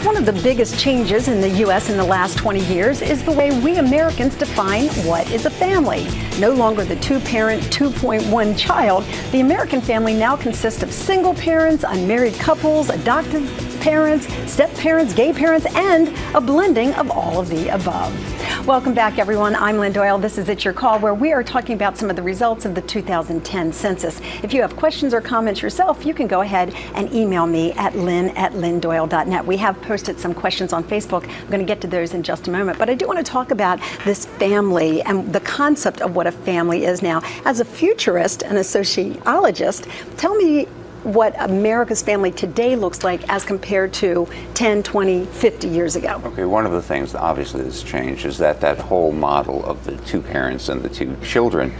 One of the biggest changes in the U.S. in the last 20 years is the way we Americans define what is a family. No longer the two-parent, 2.1 child. The American family now consists of single parents, unmarried couples, adoptive parents, step-parents, gay parents, and a blending of all of the above. Welcome back, everyone. I'm Lynn Doyle. This is It's Your Call, where we are talking about some of the results of the 2010 census. If you have questions or comments yourself, you can go ahead and email me at lynn@lynndoyle.net. We have posted some questions on Facebook. I'm going to get to those in just a moment, but I do want to talk about this family and the concept of what a family is now. As a futurist and a sociologist, tell me what America's family today looks like as compared to 10, 20, 50 years ago. Okay, one of the things obviously that's changed is that whole model of the two parents and the two children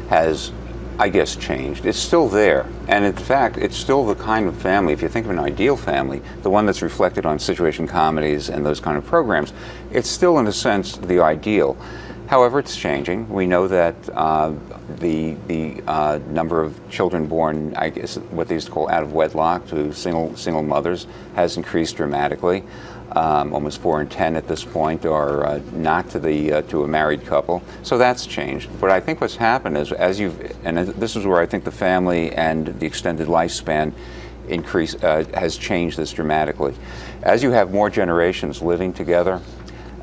has, I guess, changed. It's still there, and in fact it's still the kind of family, if you think of an ideal family, the one that's reflected on situation comedies and those kind of programs, it's still in a sense the ideal. However, it's changing. We know that the number of children born, I guess what they used to call out of wedlock to single mothers, has increased dramatically. Almost 4 in 10 at this point are not to a married couple. So that's changed. But I think what's happened is, and this is where I think the family and the extended lifespan increase has changed this dramatically. As you have more generations living together,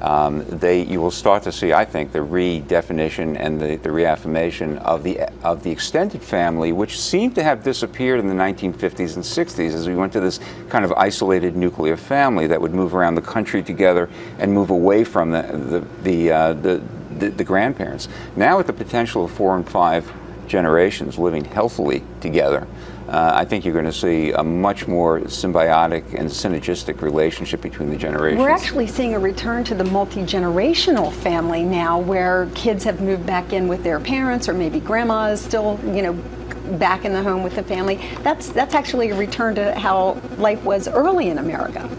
you will start to see, I think, the redefinition and the reaffirmation of the extended family, which seemed to have disappeared in the 1950s and 60s as we went to this kind of isolated nuclear family that would move around the country together and move away from the grandparents. Now, with the potential of 4 and 5 generations living healthily together, I think you're going to see a much more symbiotic and synergistic relationship between the generations. We're actually seeing a return to the multi-generational family now, where kids have moved back in with their parents, or maybe grandma is still, back in the home with the family. That's actually a return to how life was early in America.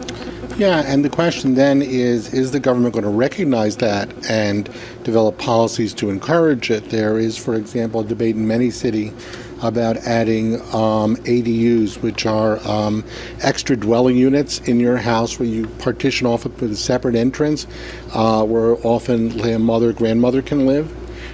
Yeah, and the question then is the government going to recognize that and develop policies to encourage it? There is, for example, a debate in many cities about adding ADUs, which are extra dwelling units in your house where you partition off with a separate entrance, where often a mother, grandmother can live.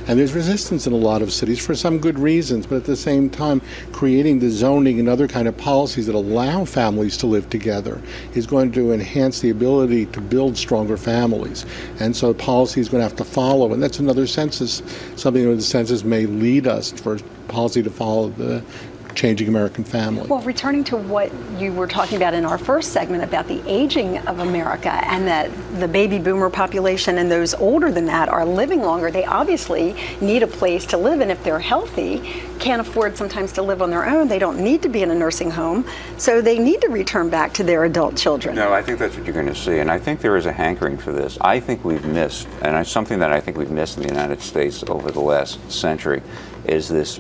And there's resistance in a lot of cities for some good reasons, but at the same time, creating the zoning and other kind of policies that allow families to live together is going to enhance the ability to build stronger families. And so policy is going to have to follow, and that's another census, something that the census may lead us for policy to follow the changing American family. Well, returning to what you were talking about in our first segment about the aging of America, and that the baby boomer population and those older than that are living longer, they obviously need a place to live, and if they're healthy, can't afford sometimes to live on their own, they don't need to be in a nursing home, so they need to return back to their adult children. No, I think that's what you're going to see, and I think there is a hankering for this. I think we've missed, and it's something that I think we've missed in the United States over the last century, is this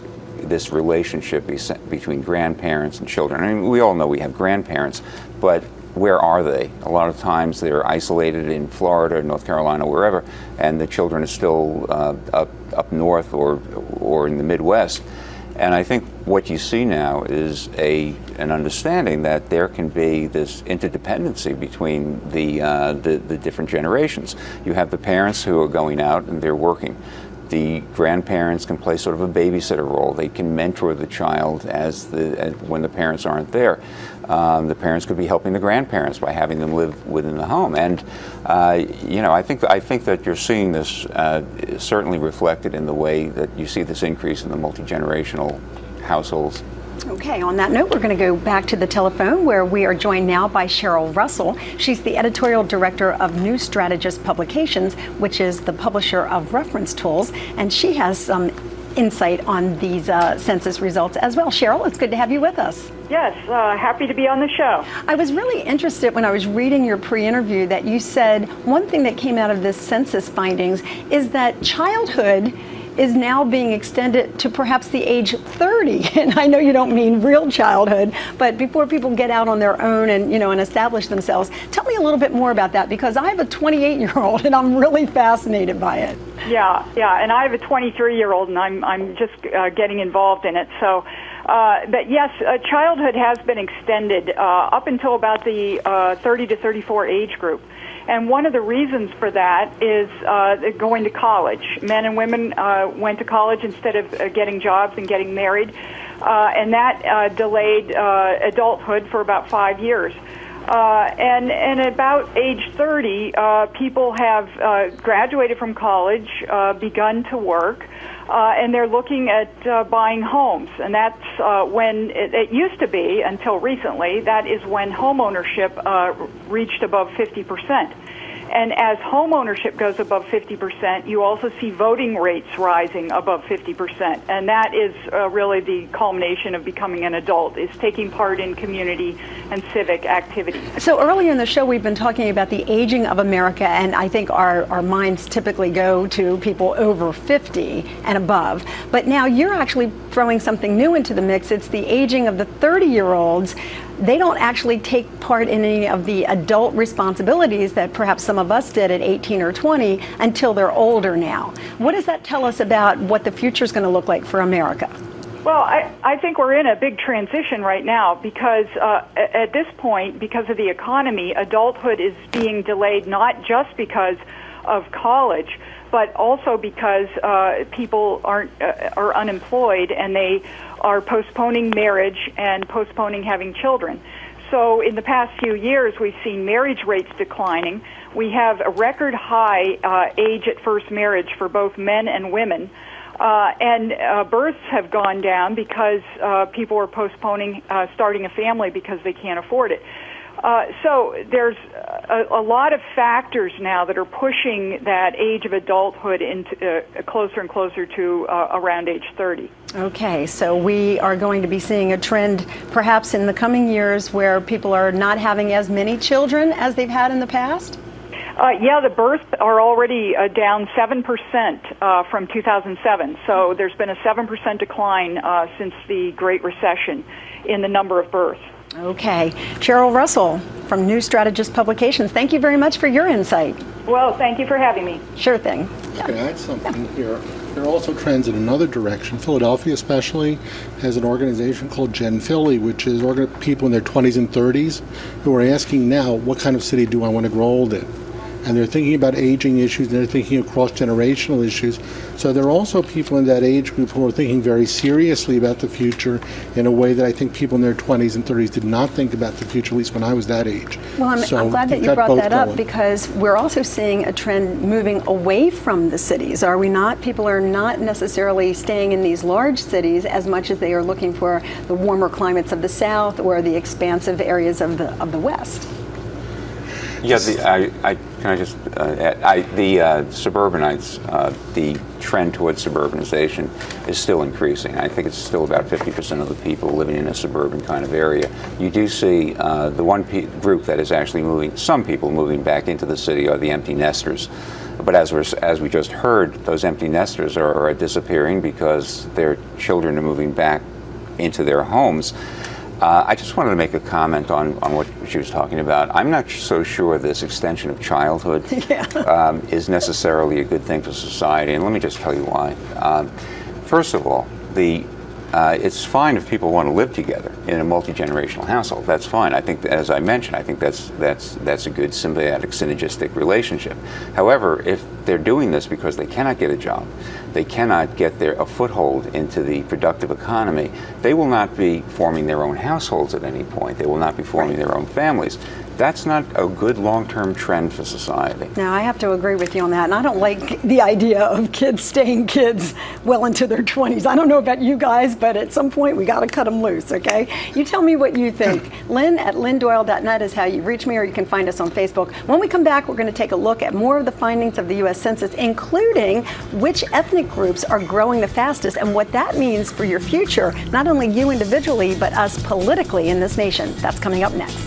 relationship between grandparents and children. I mean, we all know we have grandparents, but where are they? A lot of times they're isolated in Florida, North Carolina, wherever, and the children are still up north or in the Midwest. And I think what you see now is an understanding that there can be this interdependency between the different generations. You have the parents who are going out and they're working. The grandparents can play sort of a babysitter role. They can mentor the child when the parents aren't there. The parents could be helping the grandparents by having them live within the home. And I think that you're seeing this certainly reflected in the way that you see this increase in the multi-generational households. Okay, on that note, we're going to go back to the telephone, where we are joined now by Cheryl Russell. She's the editorial director of New Strategist Publications, which is the publisher of reference tools, and she has some insight on these census results as well. Cheryl, it's good to have you with us. Yes, happy to be on the show. I was really interested when I was reading your pre-interview that you said one thing that came out of this census findings is that childhood is now being extended to perhaps the age 30. And I know you don't mean real childhood, but before people get out on their own and, and establish themselves. Tell me a little bit more about that, because I have a 28-year-old and I'm really fascinated by it. Yeah, and I have a 23-year-old and I'm just getting involved in it. So But yes, childhood has been extended up until about the 30 to 34 age group. And one of the reasons for that is going to college. Men and women went to college instead of getting jobs and getting married. And that delayed adulthood for about 5 years. And about age 30, people have graduated from college, begun to work, and they're looking at buying homes. And that's when it used to be, until recently, that is when home ownership reached above 50%. And as home ownership goes above 50%, you also see voting rates rising above 50%. And that is really the culmination of becoming an adult, is taking part in community and civic activities. So earlier in the show, we've been talking about the aging of America, and I think our minds typically go to people over 50 and above. But now you're actually throwing something new into the mix. It's the aging of the 30-year-olds. They don't actually take part in any of the adult responsibilities that perhaps some of us did at 18 or 20 until they're older now. What does that tell us about what the future is going to look like for America? Well, I think we're in a big transition right now because at this point, because of the economy, adulthood is being delayed not just because of college, but also because people are unemployed and they are postponing marriage and postponing having children. So in the past few years, we've seen marriage rates declining. We have a record high age at first marriage for both men and women. And births have gone down because people are postponing starting a family because they can't afford it. So there's a lot of factors now that are pushing that age of adulthood into closer and closer to around age 30. Okay, so we are going to be seeing a trend perhaps in the coming years where people are not having as many children as they've had in the past? Yeah, the births are already down 7% from 2007. So there's been a 7% decline since the Great Recession in the number of births. Okay. Cheryl Russell from New Strategist Publications, thank you very much for your insight. Well, thank you for having me. Sure thing. Can I add something here? There are also trends in another direction. Philadelphia especially has an organization called Gen Philly, which is people in their 20s and 30s who are asking now, what kind of city do I want to grow old in? And they're thinking about aging issues, and they're thinking of cross-generational issues. So there are also people in that age group who are thinking very seriously about the future in a way that I think people in their 20s and 30s did not think about the future, at least when I was that age. Well, I'm glad that you brought that up, because we're also seeing a trend moving away from the cities, are we not? People are not necessarily staying in these large cities as much as they are looking for the warmer climates of the South or the expansive areas of the West. Yeah, can I just add, the suburbanites, the trend towards suburbanization is still increasing. I think it's still about 50% of the people living in a suburban kind of area. You do see the one group that is actually moving, some people moving back into the city are the empty nesters. But as we just heard, those empty nesters are disappearing because their children are moving back into their homes. I just wanted to make a comment on what she was talking about. I'm not so sure this extension of childhood is necessarily a good thing for society, and let me just tell you why. First of all, it's fine if people want to live together in a multi-generational household. That's fine. I think, as I mentioned, I think that's a good symbiotic, synergistic relationship. However, if they're doing this because they cannot get a job, they cannot get a foothold into the productive economy, they will not be forming their own households at any point. They will not be forming their own families. That's not a good long-term trend for society. Now, I have to agree with you on that, and I don't like the idea of kids staying kids well into their 20s. I don't know about you guys, but at some point we got to cut them loose, okay? You tell me what you think. Lynn at LynnDoyle.net is how you reach me, or you can find us on Facebook. When we come back, we're going to take a look at more of the findings of the US Census, including which ethnic groups are growing the fastest and what that means for your future, not only you individually, but us politically in this nation. That's coming up next.